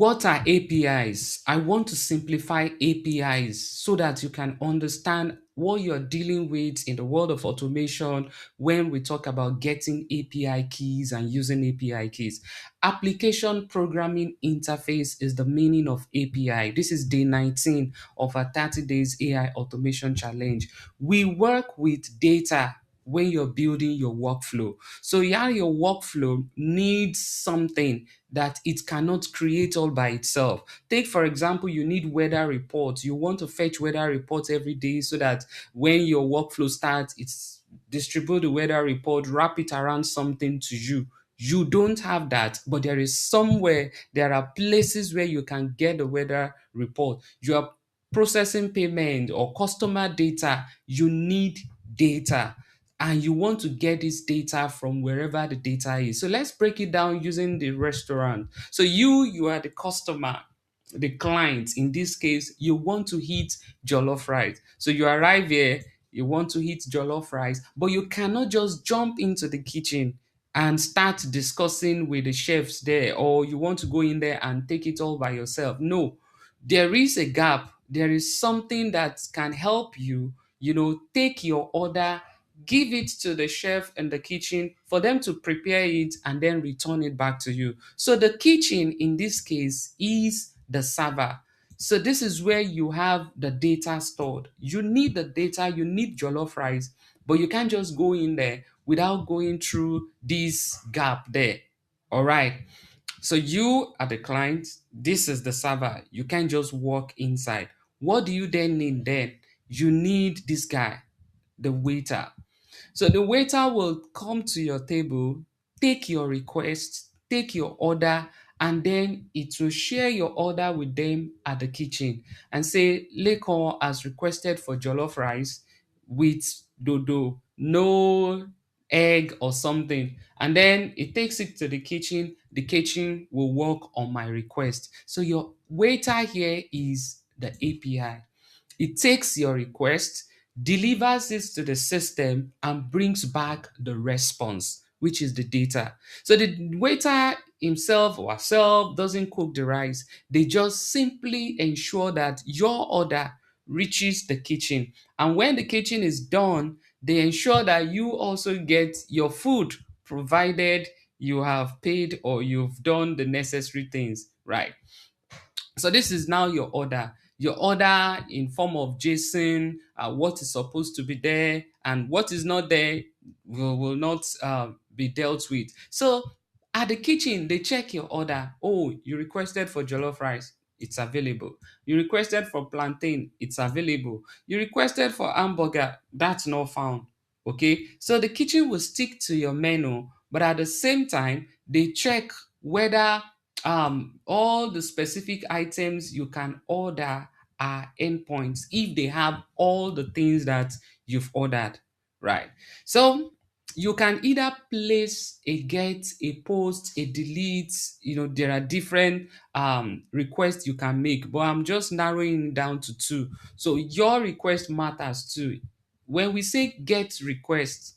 What are APIs? I want to simplify APIs so that you can understand what you're dealing with in the world of automation when we talk about getting API keys and using API keys. Application Programming Interface is the meaning of API. This is day 19 of our 30 days AI automation challenge. We work with data when you're building your workflow. So yeah, your workflow needs something that it cannot create all by itself. Take for example, you need weather reports. You want to fetch weather reports every day so that when your workflow starts, it's distribute the weather report, wrap it around something to you. You don't have that, but there is somewhere, there are places where you can get the weather report. You are processing payment or customer data, you need data, and you want to get this data from wherever the data is. So let's break it down using the restaurant. So you are the customer, the client. In this case, you want to eat jollof rice. So you arrive here, you want to eat jollof rice, but you cannot just jump into the kitchen and start discussing with the chefs there, or you want to go in there and take it all by yourself. No, there is a gap. There is something that can help you, take your order, give it to the chef in the kitchen for them to prepare it and then return it back to you. So the kitchen in this case is the server. So this is where you have the data stored. You need the data, you need jollof rice, but you can't just go in there without going through this gap there. All right. So you are the client, this is the server. You can't just walk inside. What do you then need then? You need this guy, the waiter. So the waiter will come to your table, take your request, take your order, and then it will share your order with them at the kitchen and say, Lekon has requested for jollof rice with dodo, no egg or something. And then it takes it to the kitchen. The kitchen will work on my request. So your waiter here is the API. It takes your request, delivers it to the system, and brings back the response, which is the data. So the waiter himself or herself doesn't cook the rice. They just simply ensure that your order reaches the kitchen. And when the kitchen is done, they ensure that you also get your food, provided you have paid or you've done the necessary things, right? So this is now your order. Your order in form of JSON, what is supposed to be there and what is not there will not be dealt with. So at the kitchen, they check your order. Oh, you requested for jollof rice. It's available. You requested for plantain. It's available. You requested for hamburger. That's not found. Okay. So the kitchen will stick to your menu, but at the same time, they check whether all the specific items you can order are endpoints if they have all the things that you've ordered, right? So you can either place a get, a post, a delete. There are different requests you can make, but I'm just narrowing it down to two. So your request matters too. When we say get request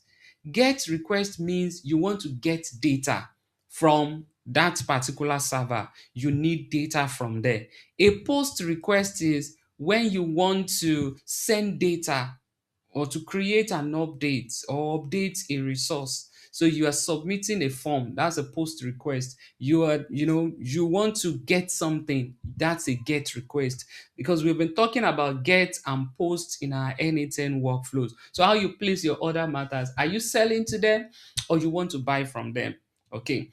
means you want to get data from that particular server. You need data from there. A post request is when you want to send data or to create an update or update a resource. So you are submitting a form. That's a post request. You want to get something. That's a get request. Because we've been talking about get and post in our n8n workflows. So how you place your order matters. Are you selling to them or you want to buy from them? Okay.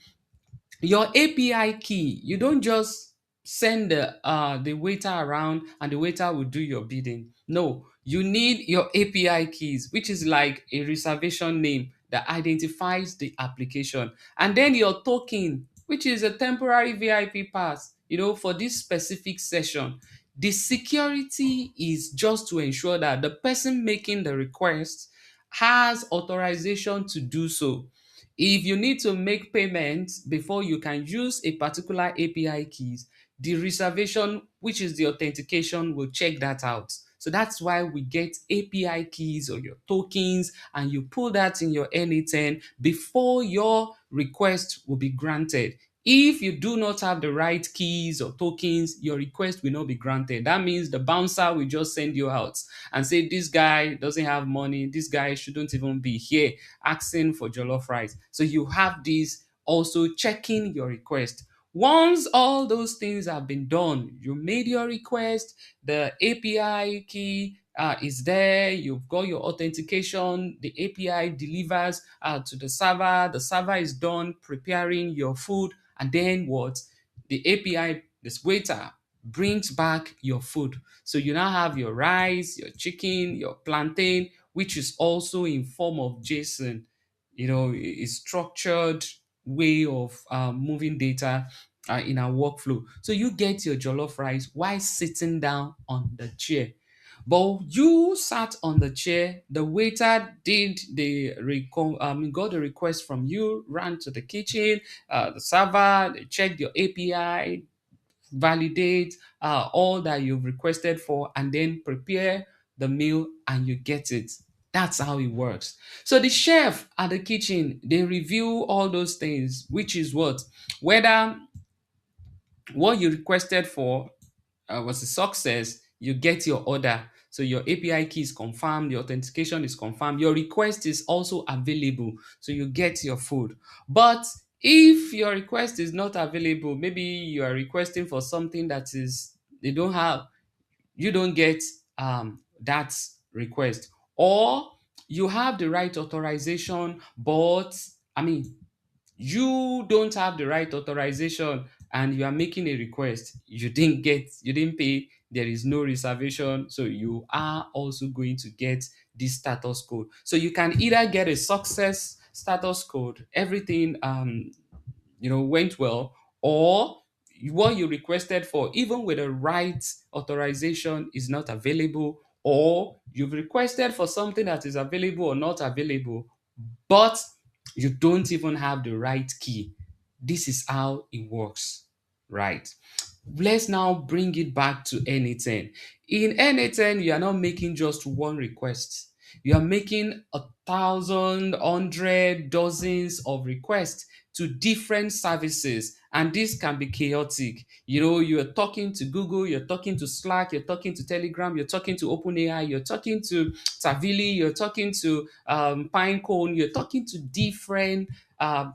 Your API key, you don't just send the waiter around and the waiter will do your bidding. No, you need your API keys, which is like a reservation name that identifies the application. And then your token, which is a temporary VIP pass, for this specific session. The security is just to ensure that the person making the request has authorization to do so. If you need to make payments before you can use a particular API keys, the reservation, which is the authentication, will check that out. So that's why we get API keys or your tokens, and you pull that in your n8n before your request will be granted. If you do not have the right keys or tokens, your request will not be granted. That means the bouncer will just send you out and say, this guy doesn't have money, this guy shouldn't even be here asking for jollof rice. So you have this also checking your request. Once all those things have been done, you made your request, the API key is there, you've got your authentication, the API delivers to the server is done preparing your food, and then what? The API, this waiter, brings back your food. So you now have your rice, your chicken, your plantain, which is also in form of JSON. A structured way of moving data in our workflow. So you get your jollof rice while sitting down on the chair. But you sat on the chair, the waiter did got the request from you, ran to the kitchen, the server, they checked your API, validate all that you've requested for, and then prepare the meal and you get it. That's how it works. So the chef at the kitchen, they review all those things, which is what? Whether what you requested for was a success, you get your order. So your API key is confirmed, your authentication is confirmed, your request is also available. So you get your food. But if your request is not available, maybe you are requesting for something that is they don't have, you don't get that request. Or you have the right authorization, but I mean you don't have the right authorization and you are making a request, you didn't pay, there is no reservation, so you are also going to get this status code. So you can either get a success status code, everything went well, or what you requested for, even with the right authorization, is not available, or you've requested for something that is available or not available, but you don't even have the right key. This is how it works, right? Let's now bring it back to n8n. In n8n, you are not making just one request. You are making 1,000, 100, dozens of requests to different services, and this can be chaotic. You're talking to Google, you're talking to Slack, you're talking to Telegram, you're talking to OpenAI, you're talking to Tavili, you're talking to Pinecone, you're talking to different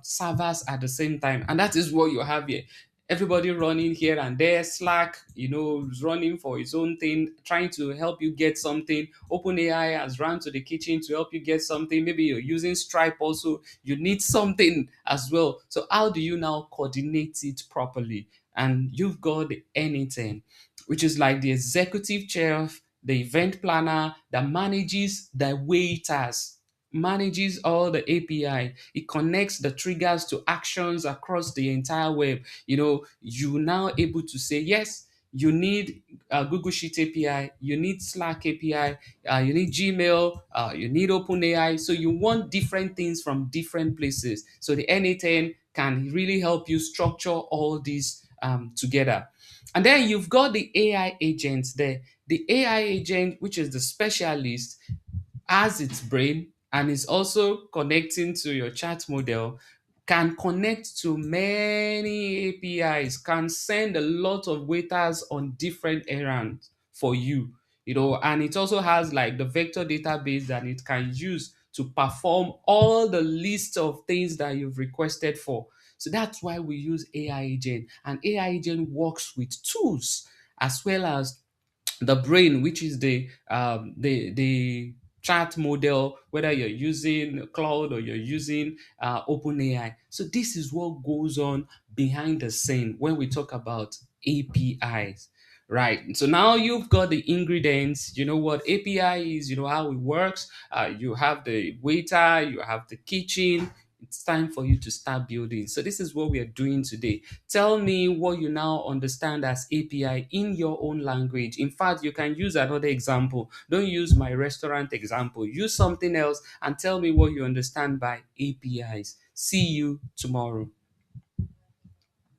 servers at the same time, and that is what you have here. Everybody running here and there. Slack, is running for its own thing, trying to help you get something. OpenAI has run to the kitchen to help you get something. Maybe you're using Stripe also. You need something as well. So how do you now coordinate it properly? And you've got the n8n, which is like the executive chef, the event planner that manages the waiters, manages all the API. It connects the triggers to actions across the entire web. You now able to say, yes, you need Google Sheet API, you need Slack API, you need Gmail, you need OpenAI. So you want different things from different places. So the n8n can really help you structure all these together. And then you've got the AI agents there. The AI agent, which is the specialist, has its brain and is also connecting to your chat model, can connect to many APIs, can send a lot of waiters on different errands for you, and it also has like the vector database that it can use to perform all the list of things that you've requested for. So that's why we use AI agent, and AI agent works with tools as well as the brain, which is the chat model, whether you're using cloud or you're using OpenAI. So this is what goes on behind the scene when we talk about APIs. Right. So now you've got the ingredients. You know what API is, you know how it works. You have the waiter, you have the kitchen. It's time for you to start building. So this is what we are doing today. Tell me what you now understand as API in your own language. In fact, you can use another example. Don't use my restaurant example. Use something else and tell me what you understand by APIs. See you tomorrow.